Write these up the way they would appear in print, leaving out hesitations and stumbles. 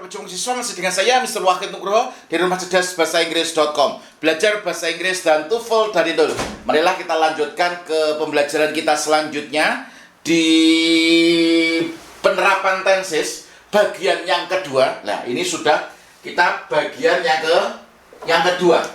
Pejuang Siswa masih dengan saya, Mr. Wahid Nugroho, dari Rumah Cerdas Bahasa Inggris.com. Belajar bahasa Inggris dan TOEFL dari nol. Marilah kita lanjutkan ke pembelajaran kita selanjutnya di penerapan tenses bagian yang kedua. Nah, ini sudah kita bagian yang kedua.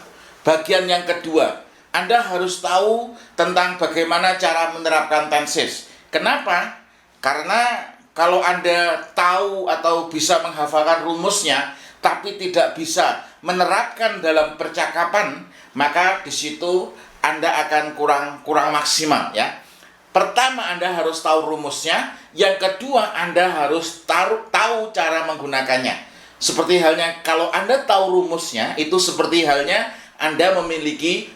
Bagian yang kedua, Anda harus tahu tentang bagaimana cara menerapkan tenses. Kenapa? Karena kalau Anda tahu atau bisa menghafalkan rumusnya, tapi tidak bisa menerapkan dalam percakapan, maka di situ Anda akan kurang maksimal, ya. Pertama, Anda harus tahu rumusnya. Yang kedua, Anda harus tahu cara menggunakannya. Seperti halnya kalau Anda tahu rumusnya, itu seperti halnya Anda memiliki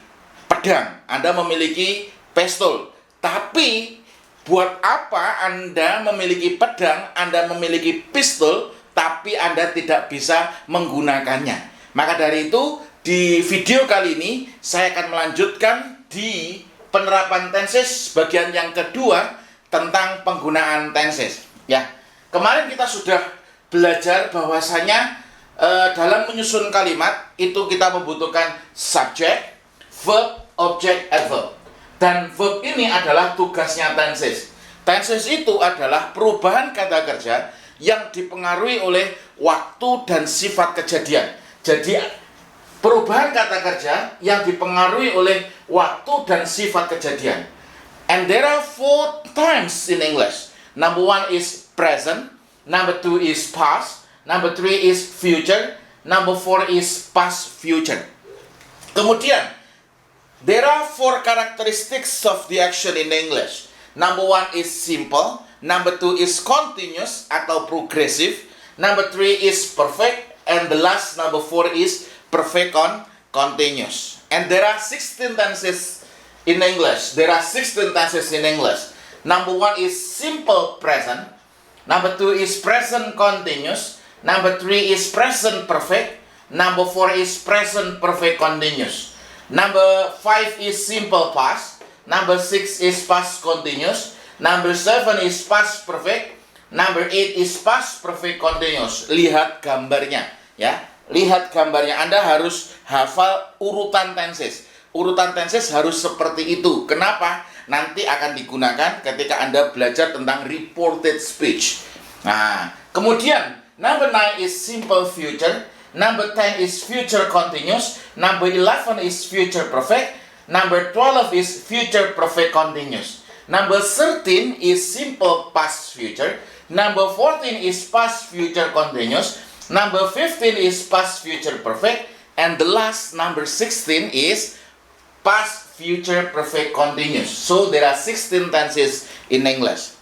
pedang, Anda memiliki pistol. Tapi buat apa Anda memiliki pedang, Anda memiliki pistol, tapi Anda tidak bisa menggunakannya? Maka dari itu, di video kali ini, saya akan melanjutkan di penerapan tenses bagian yang kedua tentang penggunaan tenses. Ya, kemarin kita sudah belajar bahwasanya dalam menyusun kalimat, itu kita membutuhkan subjek, verb, object, adverb. Dan verb ini adalah tugasnya tenses. Tenses itu adalah perubahan kata kerja yang dipengaruhi oleh waktu dan sifat kejadian. Jadi, perubahan kata kerja yang dipengaruhi oleh waktu dan sifat kejadian. And there are 4 times in English. Number 1 is present. Number 2 is past. Number 3 is future. Number 4 is past future. Kemudian, there are 4 characteristics of the action in English. Number 1 is simple. Number 2 is continuous atau progressive. Number 3 is perfect. And the last, number 4 is perfect continuous. And there are 16 tenses in English. There are 16 tenses in English. Number 1 is simple present. Number 2 is present continuous. Number 3 is present perfect. Number 4 is present perfect continuous. Number 5 is simple past. Number 6 is past continuous. Number 7 is past perfect. Number 8 is past perfect continuous. Lihat gambarnya, ya. Lihat gambarnya. Anda harus hafal urutan tenses. Urutan tenses harus seperti itu. Kenapa? Nanti akan digunakan ketika Anda belajar tentang reported speech. Nah, kemudian number 9 is simple future. Number 10 is future continuous. Number 11 is future perfect. Number 12 is future perfect continuous. Number 13 is simple past future. Number 14 is past future continuous. Number 15 is past future perfect. And the last, number 16, is past future perfect continuous. So there are 16 tenses in English.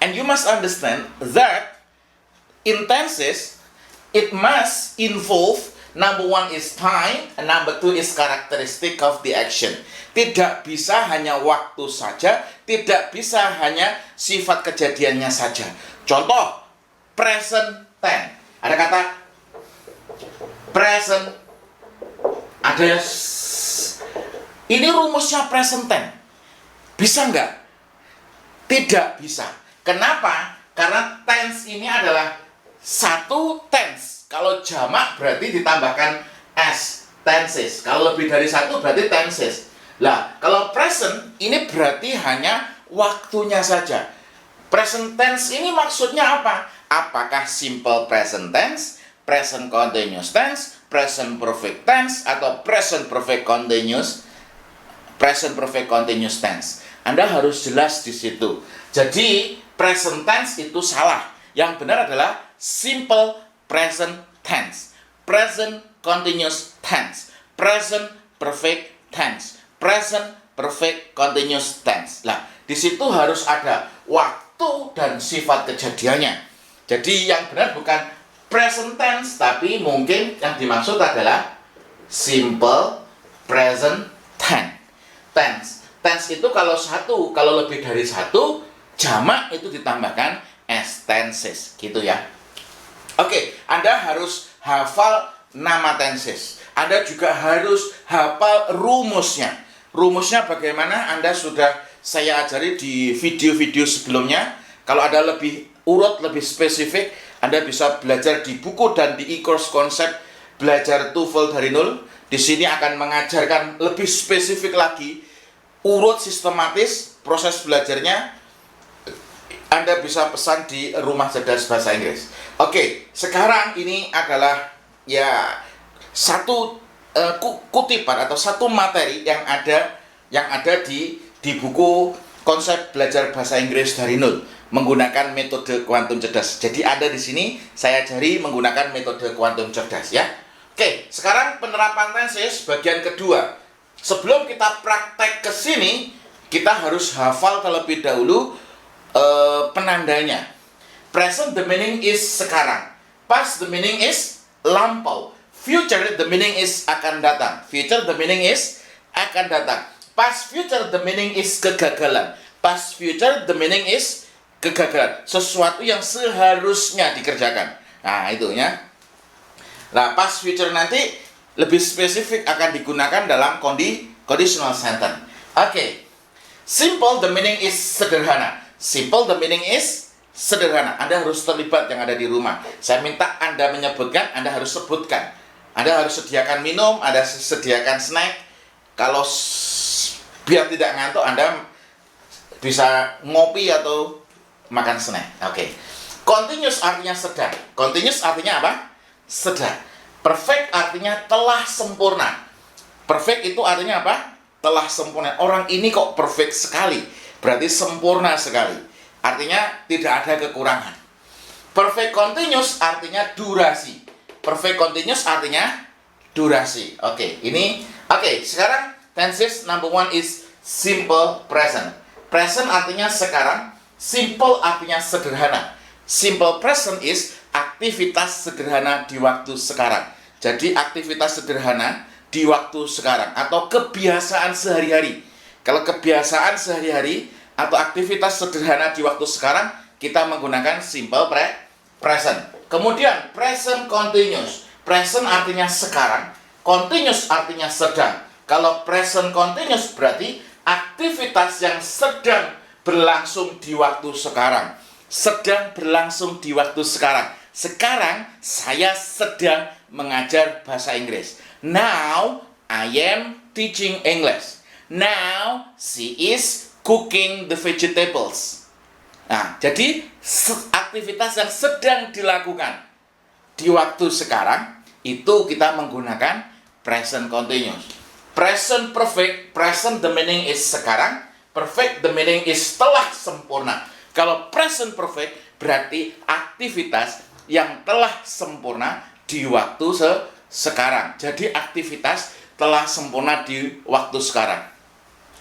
And you must understand that in tenses, it must involve, number 1 is time, and number 2 is characteristic of the action. Tidak bisa hanya waktu saja, tidak bisa hanya sifat kejadiannya saja. Contoh, present tense. Ada kata present, ada ini rumusnya present tense. Bisa nggak? Tidak bisa. Kenapa? Karena tense ini adalah satu tense. Kalau jamak berarti ditambahkan s, tenses. Kalau lebih dari satu berarti tenses. Lah, kalau present ini berarti hanya waktunya saja. Present tense ini maksudnya apa? Apakah simple present tense, present continuous tense, present perfect tense, atau present perfect continuous tense? Anda harus jelas di situ. Jadi, present tense itu salah. Yang benar adalah simple present tense, present continuous tense, present perfect tense, present perfect continuous tense. Nah, di situ harus ada waktu dan sifat kejadiannya. Jadi yang benar bukan present tense, tapi mungkin yang dimaksud adalah simple present tense. Tense itu kalau satu, kalau lebih dari satu, jamak itu ditambahkan s, tenses, gitu ya. Oke, Anda harus hafal nama tenses. Anda juga harus hafal rumusnya. Rumusnya bagaimana? Anda sudah saya ajari di video-video sebelumnya. Kalau ada lebih urut, lebih spesifik, Anda bisa belajar di buku dan di e-course konsep belajar TOEFL dari nol. Di sini akan mengajarkan lebih spesifik lagi, urut sistematis proses belajarnya. Anda bisa pesan di Rumah Cerdas Bahasa Inggris. Oke, sekarang ini adalah ya satu kutipan atau satu materi yang ada di buku konsep belajar bahasa Inggris dari nol menggunakan metode kuantum cerdas. Jadi Anda di sini saya ajari menggunakan metode kuantum cerdas ya. Oke, sekarang penerapan tenses bagian kedua. Sebelum kita praktek ke sini, kita harus hafal terlebih dahulu penandanya. Present the meaning is sekarang. Past the meaning is lampau. Future the meaning is akan datang. Future the meaning is akan datang. Past future the meaning is kegagalan. Past future the meaning is kegagalan. Sesuatu yang seharusnya dikerjakan. Nah, itu ya. Nah, past future nanti lebih spesifik akan digunakan dalam conditional sentence. Oke. Simple the meaning is sederhana. Simple the meaning is sederhana. Anda harus terlibat yang ada di rumah. Saya minta Anda menyebutkan, Anda harus sebutkan. Anda harus sediakan minum, Anda sediakan snack. Kalau biar tidak ngantuk, Anda bisa ngopi atau makan snack. Oke. Continuous artinya sedang. Continuous artinya apa? Sedang. Perfect artinya telah sempurna. Perfect itu artinya apa? Telah sempurna. Orang ini kok perfect sekali. Berarti sempurna sekali. Artinya tidak ada kekurangan. Perfect continuous artinya durasi. Perfect continuous artinya durasi. Oke, sekarang tenses number one is simple present. Present artinya sekarang, simple artinya sederhana. Simple present is aktivitas sederhana di waktu sekarang. Jadi aktivitas sederhana di waktu sekarang atau kebiasaan sehari-hari. Kalau kebiasaan sehari-hari atau aktivitas sederhana di waktu sekarang, kita menggunakan simple present. Kemudian present continuous. Present artinya sekarang, continuous artinya sedang. Kalau present continuous berarti aktivitas yang sedang berlangsung di waktu sekarang. Sedang berlangsung di waktu sekarang. Sekarang saya sedang mengajar bahasa Inggris. Now I am teaching English. Now she is cooking the vegetables. Nah, jadi aktivitas yang sedang dilakukan di waktu sekarang itu kita menggunakan present continuous. Present perfect, present the meaning is sekarang, perfect the meaning is telah sempurna. Kalau present perfect berarti aktivitas yang telah sempurna di waktu sekarang. Jadi aktivitas telah sempurna di waktu sekarang.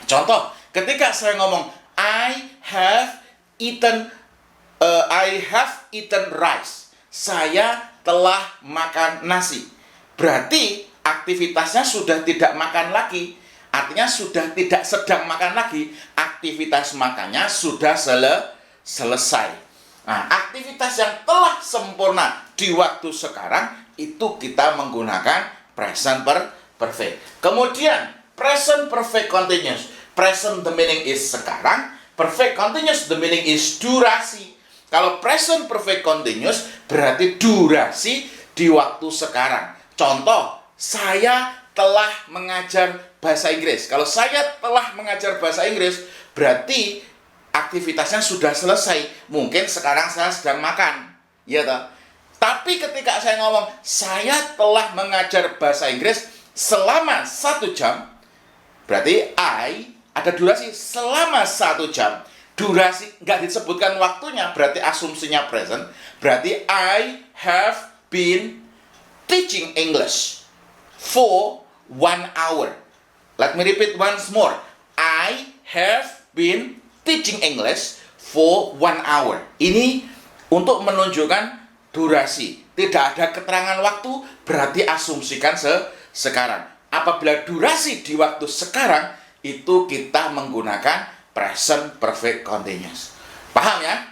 Contoh, ketika saya ngomong I have eaten rice. Saya telah makan nasi. Berarti aktivitasnya sudah tidak makan lagi. Artinya sudah tidak sedang makan lagi. Aktivitas makannya sudah selesai. Nah, aktivitas yang telah sempurna di waktu sekarang itu kita menggunakan present perfect. Kemudian present perfect continuous. Present the meaning is sekarang, perfect continuous the meaning is durasi. Kalau present perfect continuous berarti durasi di waktu sekarang. Contoh, saya telah mengajar bahasa Inggris. Kalau saya telah mengajar bahasa Inggris berarti aktivitasnya sudah selesai. Mungkin sekarang saya sedang makan, ya toh. Tapi ketika saya ngomong saya telah mengajar bahasa Inggris selama 1 jam, berarti ada durasi selama 1 jam. Durasi nggak disebutkan waktunya, berarti asumsinya present. Berarti I have been teaching English for 1 hour. Let me repeat once more. I have been teaching English for 1 hour. Ini untuk menunjukkan durasi. Tidak ada keterangan waktu, berarti asumsikan sekarang. Apabila durasi di waktu sekarang, itu kita menggunakan present perfect continuous. Paham ya?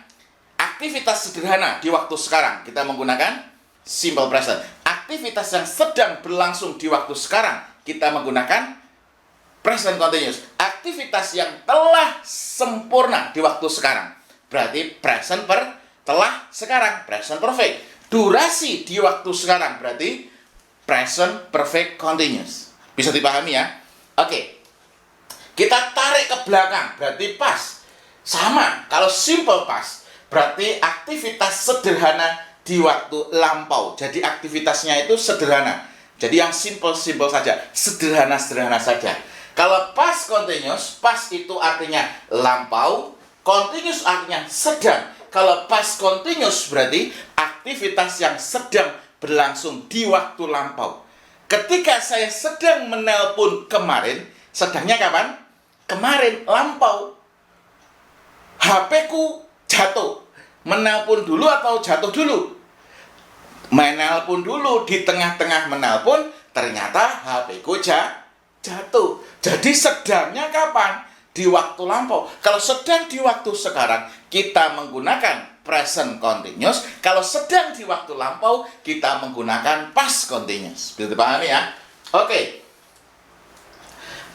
Aktivitas sederhana di waktu sekarang, kita menggunakan simple present. Aktivitas yang sedang berlangsung di waktu sekarang, kita menggunakan present continuous. Aktivitas yang telah sempurna di waktu sekarang berarti present telah sekarang, present perfect. Durasi di waktu sekarang berarti present perfect continuous. Bisa dipahami ya? Oke. Kita tarik ke belakang berarti past. Sama, kalau simple past berarti aktivitas sederhana di waktu lampau. Jadi aktivitasnya itu sederhana. Jadi yang simple-simple saja, sederhana-sederhana saja. Kalau past continuous, past itu artinya lampau, continuous artinya sedang. Kalau past continuous berarti aktivitas yang sedang berlangsung di waktu lampau. Ketika saya sedang menelpon kemarin, sedangnya kapan? Kemarin, lampau. HP-ku jatuh. Menelpon dulu atau jatuh dulu? Menelpon dulu, di tengah-tengah menelpon, ternyata HP-ku jatuh. Jadi sedangnya kapan? Di waktu lampau. Kalau sedang di waktu sekarang, kita menggunakan present continuous. Kalau sedang di waktu lampau, kita menggunakan past continuous. Bisa dipahami ya? Oke.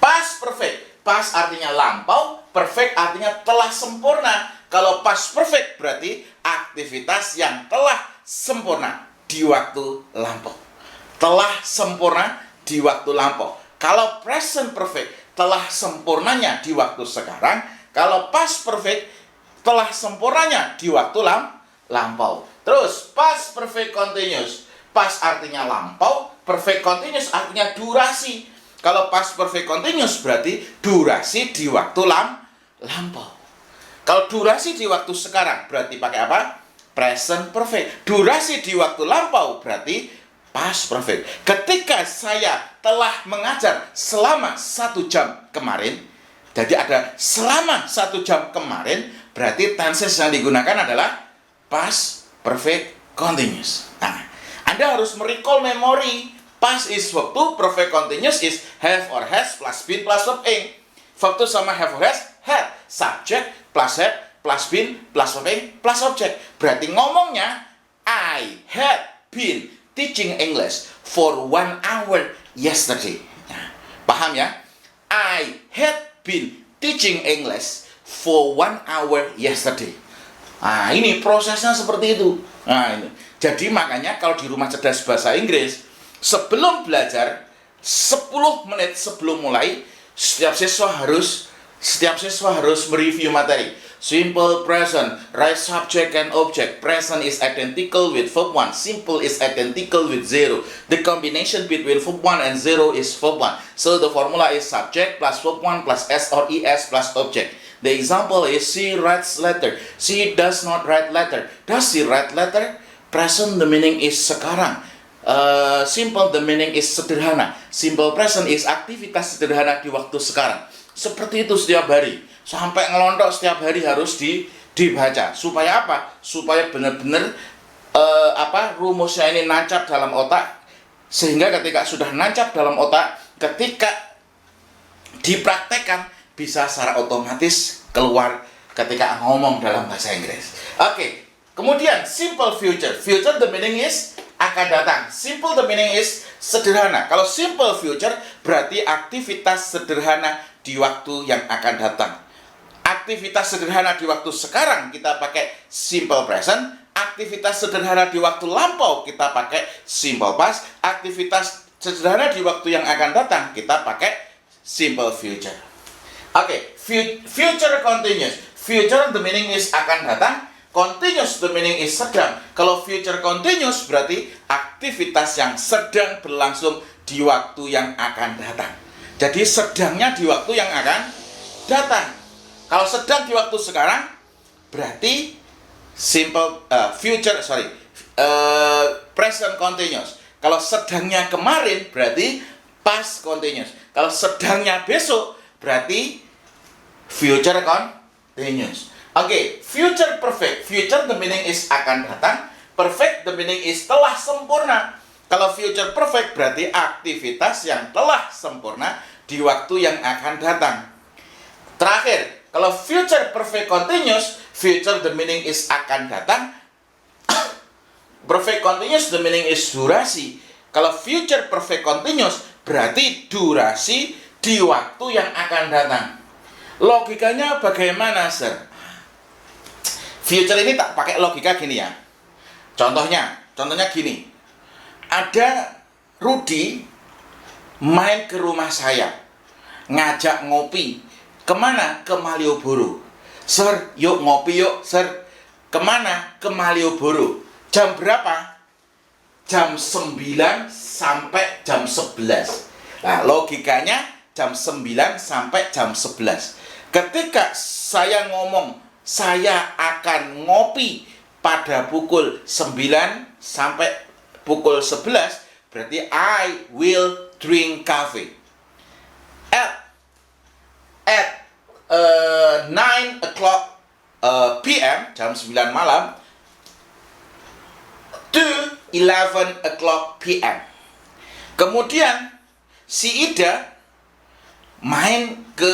Past perfect. Past artinya lampau, perfect artinya telah sempurna. Kalau past perfect berarti aktivitas yang telah sempurna di waktu lampau. Telah sempurna di waktu lampau. Kalau present perfect telah sempurnanya di waktu sekarang. Kalau past perfect telah sempurnanya di waktu lampau. Terus past perfect continuous. Past artinya lampau, perfect continuous artinya durasi. Kalau past perfect continuous berarti durasi di waktu lampau. Kalau durasi di waktu sekarang berarti pakai apa? Present perfect. Durasi di waktu lampau berarti past perfect. Ketika saya telah mengajar selama 1 jam kemarin, jadi ada selama 1 jam kemarin, berarti tenses yang digunakan adalah past perfect continuous. Nah, Anda harus merecall memori. Past is verb to, perfect continuous is have or has plus been plus verb ing. Verb to sama have or has, had. Subject plus had plus been plus verb ing plus object. Berarti ngomongnya I had been teaching English for 1 hour yesterday. Nah, paham ya? I had been teaching English for 1 hour yesterday. Nah, ini prosesnya seperti itu. Nah, ini. Jadi makanya kalau di rumah cerdas bahasa Inggris, sebelum belajar 10 menit sebelum mulai, setiap siswa harus mereview materi. Simple present, right subject and object. Present is identical with verb 1. Simple is identical with 0. The combination between verb 1 and 0 is verb 1. So the formula is subject plus verb 1 plus s or es plus object. The example is she writes letter. She does not write letter. Does she write letter? Present the meaning is sekarang. Simple the meaning is sederhana. Simple present is aktivitas sederhana di waktu sekarang. Seperti itu setiap hari. Sampai ngelontok setiap hari harus dibaca. Supaya apa? Supaya benar-benar rumusnya ini nancap dalam otak. Sehingga ketika sudah nancap dalam otak, ketika dipraktekkan bisa secara otomatis keluar ketika ngomong dalam bahasa Inggris. Oke. Kemudian simple future. Future the meaning is akan datang. Simple the meaning is sederhana. Kalau simple future berarti aktivitas sederhana di waktu yang akan datang. Aktivitas sederhana di waktu sekarang kita pakai simple present. Aktivitas sederhana di waktu lampau kita pakai simple past. Aktivitas sederhana di waktu yang akan datang kita pakai simple future. Oke, future continuous. Future the meaning is akan datang. Continuous the meaning is sedang. Kalau future continuous berarti aktivitas yang sedang berlangsung di waktu yang akan datang. Jadi sedangnya di waktu yang akan datang. Kalau sedang di waktu sekarang berarti present continuous. Kalau sedangnya kemarin berarti past continuous. Kalau sedangnya besok berarti future continuous. Oke, future perfect. Future the meaning is akan datang. Perfect the meaning is telah sempurna. Kalau future perfect berarti aktivitas yang telah sempurna di waktu yang akan datang. Terakhir, kalau future perfect continuous, future the meaning is akan datang. Perfect continuous the meaning is durasi. Kalau future perfect continuous berarti durasi di waktu yang akan datang. Logikanya bagaimana, Sir? Future ini tak pakai logika gini ya. Contohnya gini. Ada Rudi main ke rumah saya, ngajak ngopi. Kemana? Ke Malioboro. Sir, yuk ngopi yuk, sir. Kemana? Ke Malioboro. Jam berapa? Jam 9 sampai jam 11. Nah, logikanya jam 9 sampai jam 11. Ketika saya ngomong, saya akan ngopi pada pukul 9 sampai pukul 11, berarti I will drink coffee. At 9 o'clock PM, jam 9 malam, to 11 o'clock PM. Kemudian si Ida main ke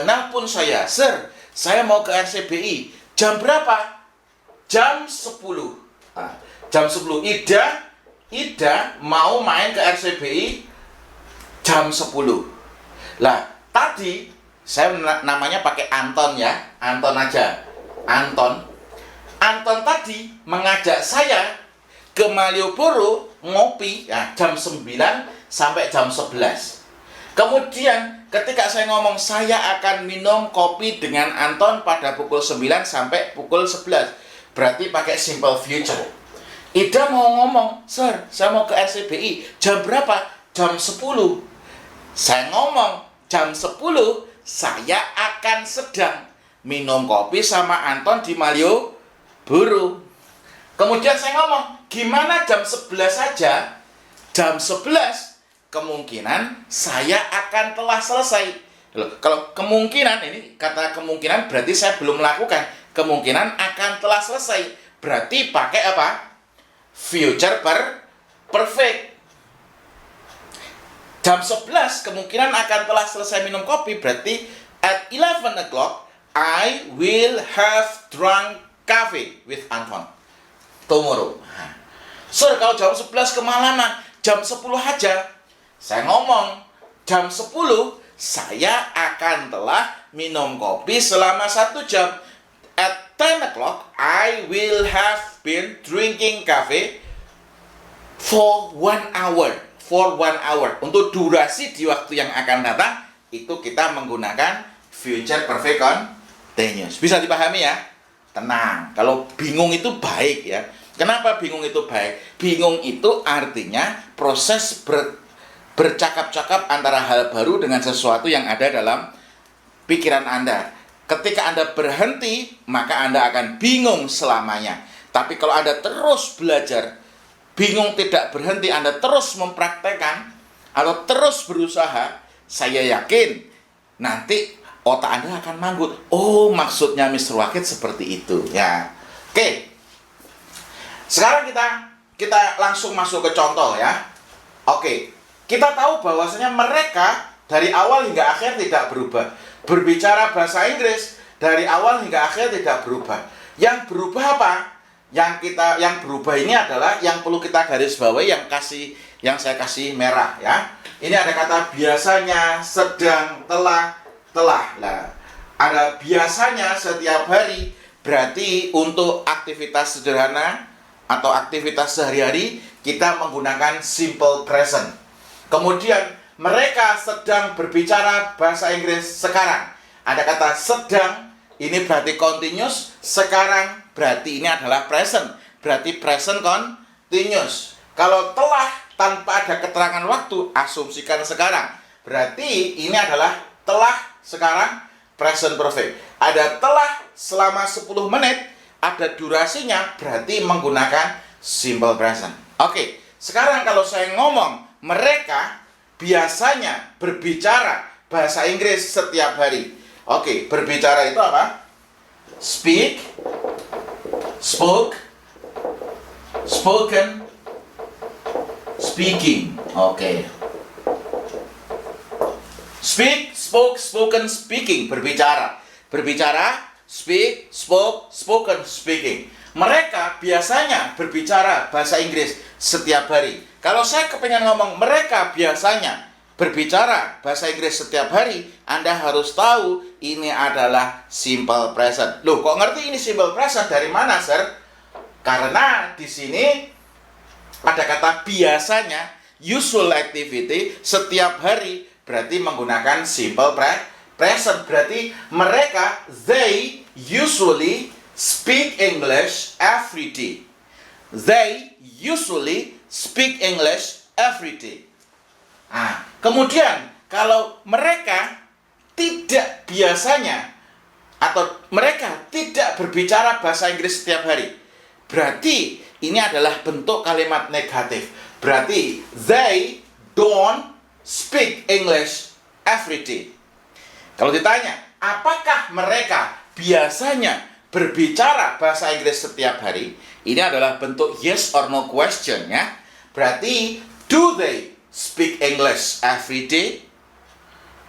nelpon saya, sir, saya mau ke RCBI. Jam berapa? Jam 10. Jam 10. Ida mau main ke RCBI jam 10. Lah, tadi saya namanya pakai Anton ya, Anton aja. Anton tadi mengajak saya ke Malioboro ngopi ya, jam 9 sampai jam 11. Kemudian ketika saya ngomong saya akan minum kopi dengan Anton pada pukul 9 sampai pukul 11, berarti pakai simple future. Ida mau ngomong, sir, saya mau ke RCBI. Jam berapa? Jam 10. Saya ngomong, jam 10 saya akan sedang minum kopi sama Anton di Malioboro. Kemudian saya ngomong, gimana jam 11 saja? Jam 11 kemungkinan saya akan telah selesai. Loh, kalau kemungkinan, ini kata kemungkinan berarti saya belum melakukan. Kemungkinan akan telah selesai. Berarti pakai apa? Future perfect. Jam 11 kemungkinan akan telah selesai minum kopi, berarti at 11 o'clock I will have drunk coffee with Anton tomorrow. Sir, kalau jam 11 kemalaman, jam 10 aja. Saya ngomong, jam 10 saya akan telah minum kopi selama 1 jam. At 10 o'clock I will have been drinking coffee for 1 hour. Untuk durasi di waktu yang akan datang, itu kita menggunakan future perfect continuous. Bisa dipahami ya? Tenang, kalau bingung itu baik ya. Kenapa bingung itu baik? Bingung itu artinya proses bercakap-cakap antara hal baru dengan sesuatu yang ada dalam pikiran Anda. Ketika Anda berhenti, maka Anda akan bingung selamanya. Tapi kalau Anda terus belajar, bingung tidak berhenti, Anda terus mempraktekkan atau terus berusaha, saya yakin nanti otak Anda akan manggut. Oh, maksudnya Mr. Wahid seperti itu ya. Oke. Sekarang kita langsung masuk ke contoh ya. Oke. Kita tahu bahwasanya mereka dari awal hingga akhir tidak berubah. Berbicara bahasa Inggris dari awal hingga akhir tidak berubah. Yang berubah apa? Yang berubah ini adalah yang perlu kita garis bawahi, yang saya kasih merah ya. Ini ada kata biasanya, sedang, telah. Nah, ada biasanya setiap hari, berarti untuk aktivitas sederhana atau aktivitas sehari-hari kita menggunakan simple present. Kemudian mereka sedang berbicara bahasa Inggris sekarang. Ada kata sedang, ini berarti continuous. Sekarang berarti ini adalah present, berarti present continuous. Kalau telah tanpa ada keterangan waktu, asumsikan sekarang, berarti ini adalah telah sekarang, present perfect. Ada telah selama 10 menit, ada durasinya, berarti menggunakan simple present. Oke, sekarang kalau saya ngomong mereka biasanya berbicara bahasa Inggris setiap hari. Oke, berbicara itu apa? Speak, spoke, spoken, speaking. Oke. Speak, spoke, spoken, speaking. Berbicara. Berbicara, speak, spoke, spoken, speaking. Mereka biasanya berbicara bahasa Inggris setiap hari. Kalau saya kepengen ngomong mereka biasanya berbicara bahasa Inggris setiap hari, Anda harus tahu ini adalah simple present. Loh, kok ngerti ini simple present? Dari mana, Sir? Karena di sini ada kata biasanya, usual activity, setiap hari, berarti menggunakan simple present. Berarti mereka, they usually speak English every day. They usually speak English every day. Nah, kemudian kalau mereka tidak biasanya atau mereka tidak berbicara bahasa Inggris setiap hari, berarti ini adalah bentuk kalimat negatif. Berarti they don't speak English every day. Kalau ditanya, apakah mereka biasanya berbicara bahasa Inggris setiap hari? Ini adalah bentuk yes or no question ya. Berarti do they speak English every day?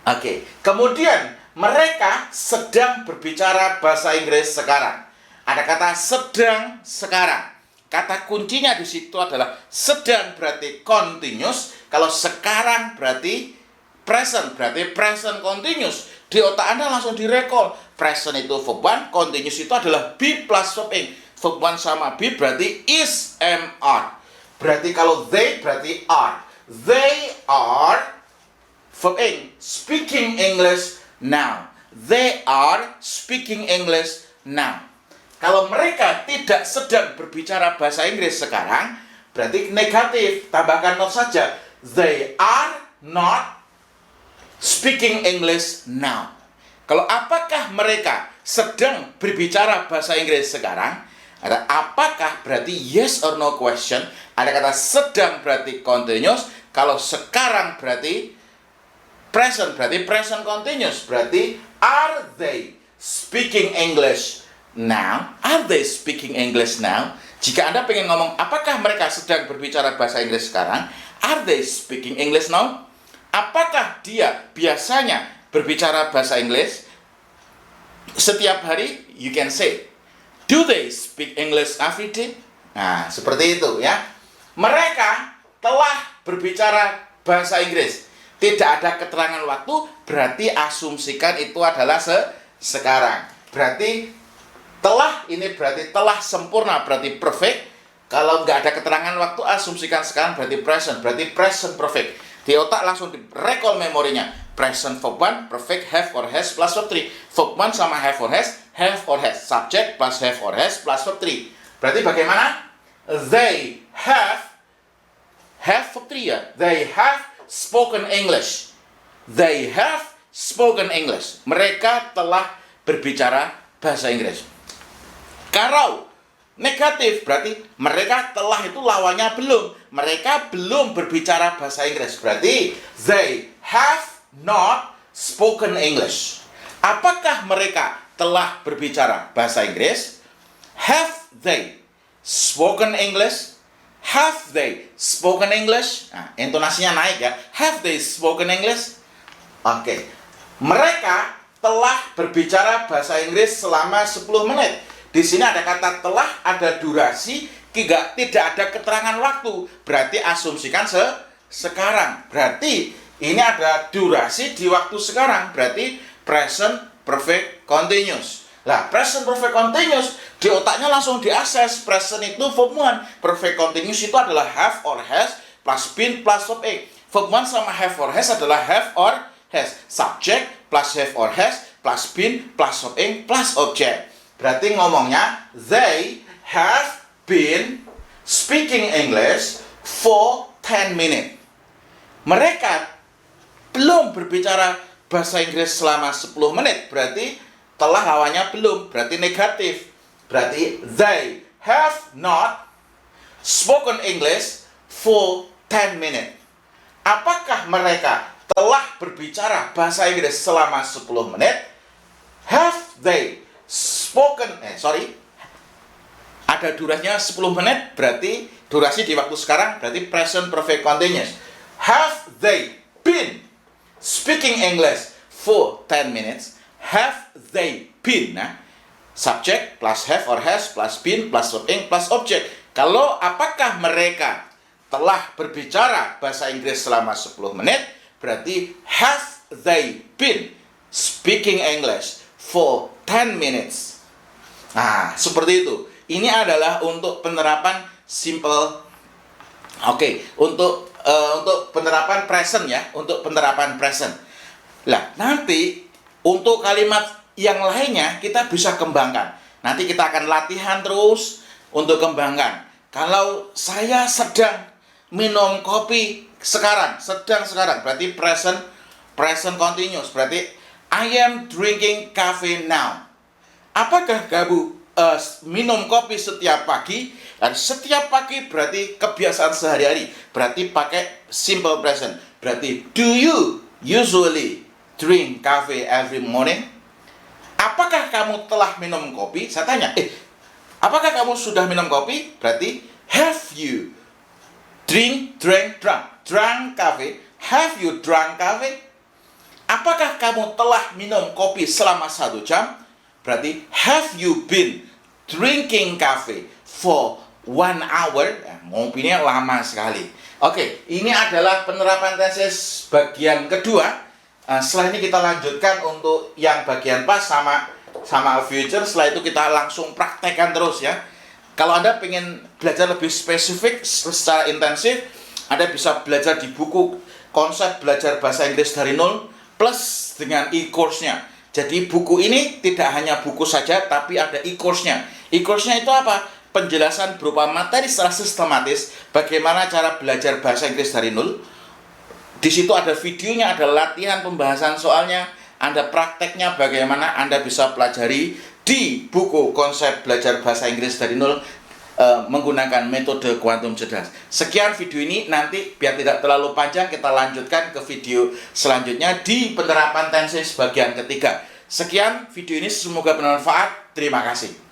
Oke. Kemudian mereka sedang berbicara bahasa Inggris sekarang. Ada kata sedang sekarang. Kata kuncinya di situ adalah sedang berarti continuous. Kalau sekarang berarti present, berarti present continuous. Di otak Anda langsung direkol. Present itu verb 1, continuous itu adalah be plus verb ing. Verb 1 sama be berarti is, am, are. Berarti kalau they berarti are. They are verb ing, speaking English now. They are speaking English now. Kalau mereka tidak sedang berbicara bahasa Inggris sekarang, berarti negatif. Tambahkan not saja. They are not speaking English now. Kalau apakah mereka sedang berbicara bahasa Inggris sekarang? Ada apakah berarti yes or no question. Ada kata sedang berarti continuous. Kalau sekarang berarti present, berarti present continuous. Berarti are they speaking English now? Are they speaking English now? Jika Anda pengen ngomong apakah mereka sedang berbicara bahasa Inggris sekarang, are they speaking English now? Apakah dia biasanya berbicara bahasa Inggris setiap hari? You can say, do they speak English every day? Nah, seperti itu ya. Mereka telah berbicara bahasa Inggris. Tidak ada keterangan waktu, berarti asumsikan itu adalah sekarang. Berarti telah, ini berarti telah sempurna, berarti perfect. Kalau nggak ada keterangan waktu, asumsikan sekarang berarti present perfect. Di otak langsung direkol memorinya. Present verb 1, perfect have or has plus verb 3. Verb 1 sama have or has, subject plus have or has plus verb 3. Berarti bagaimana? They have verb 3 ya. They have spoken English. They have spoken English. Mereka telah berbicara bahasa Inggris. Kalau negatif berarti mereka telah itu lawannya belum. Mereka belum berbicara bahasa Inggris. Berarti they have not spoken English. Apakah mereka telah berbicara bahasa Inggris? Have they spoken English? Have they spoken English? Nah, intonasinya naik ya. Have they spoken English? Oke. Mereka telah berbicara bahasa Inggris selama 10 menit. Di sini ada kata telah, ada durasi, tidak ada keterangan waktu. Berarti asumsikan sekarang. Berarti ini ada durasi di waktu sekarang. Berarti present perfect continuous. Lah, present perfect continuous di otaknya langsung diakses. Present itu verb 1, perfect continuous itu adalah have or has plus been plus verb ing. Verb 1 sama have or has adalah have or has. Subject plus have or has plus been plus verb ing plus object. Berarti ngomongnya they have been speaking English for 10 minutes. Mereka belum berbicara bahasa Inggris selama 10 menit. Berarti telah lawannya belum. Berarti negatif. Berarti they have not spoken English for 10 minutes. Apakah mereka telah berbicara bahasa Inggris selama 10 menit? Have they spoken, ada durasinya 10 menit, berarti durasi di waktu sekarang, berarti present perfect continuous. Have they been speaking English for 10 minutes? Have they been? Nah, subject plus have or has plus been plus verb ing plus object. Kalau apakah mereka telah berbicara bahasa Inggris selama 10 menit? berarti have they been speaking English for 10 minutes. Nah, seperti itu. Ini adalah untuk penerapan simple. Oke, untuk penerapan present ya, untuk penerapan present. Lah, nanti untuk kalimat yang lainnya kita bisa kembangkan. Nanti kita akan latihan terus untuk kembangkan. Kalau saya sedang minum kopi sekarang, berarti present continuous, berarti I am drinking coffee now. Apakah kamu minum kopi setiap pagi? Dan setiap pagi berarti kebiasaan sehari-hari, berarti pakai simple present. Berarti do you usually drink coffee every morning? Apakah kamu telah minum kopi? Saya tanya, apakah kamu sudah minum kopi? Berarti have you drunk coffee? Have you drunk coffee? Apakah kamu telah minum kopi selama 1 jam? Berarti have you been drinking coffee for 1 hour? Ngopinya lama sekali. Oke, ini adalah penerapan tesis bagian kedua. Setelah ini kita lanjutkan untuk yang bagian past sama future. Setelah itu kita langsung praktekkan terus ya. Kalau Anda pengen belajar lebih spesifik secara intensif, Anda bisa belajar di buku Konsep Belajar Bahasa Inggris dari Nol plus dengan e-course-nya. Jadi buku ini tidak hanya buku saja, tapi ada e-course-nya. E-course-nya itu apa? Penjelasan berupa materi secara sistematis bagaimana cara belajar bahasa Inggris dari nol. Di situ ada videonya, ada latihan pembahasan soalnya, ada prakteknya bagaimana Anda bisa pelajari di buku Konsep Belajar Bahasa Inggris dari Nol menggunakan metode kuantum cerdas. Sekian video ini, nanti biar tidak terlalu panjang kita lanjutkan ke video selanjutnya di penerapan tenses bagian ketiga. Sekian video ini, semoga bermanfaat. Terima kasih.